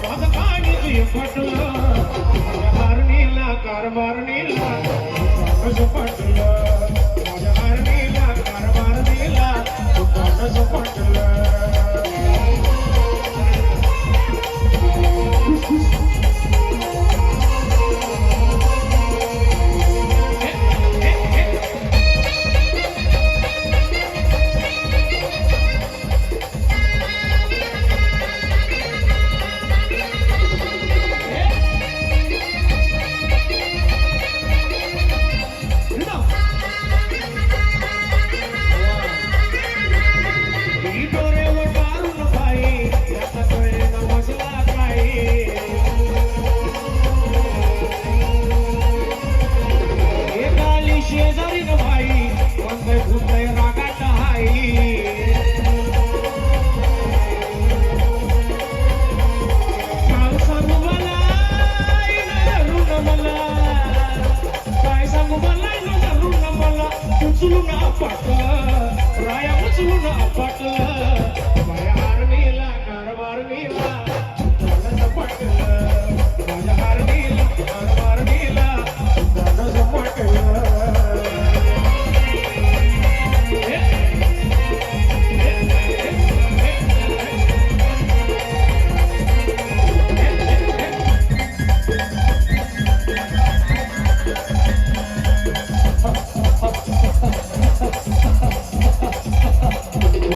माझं पाणी तुझे पटलं माझ्या हारणीला कारभारणीला कसं पटलं माझ्या हारणीला कारभारणीला कसं पटलं शेजारी न भाई कोणतं भूतय रागात हाई काय सांगू मला धरून मला काय सांगू मला धरून मला उचलून आपट राया उचलून आपट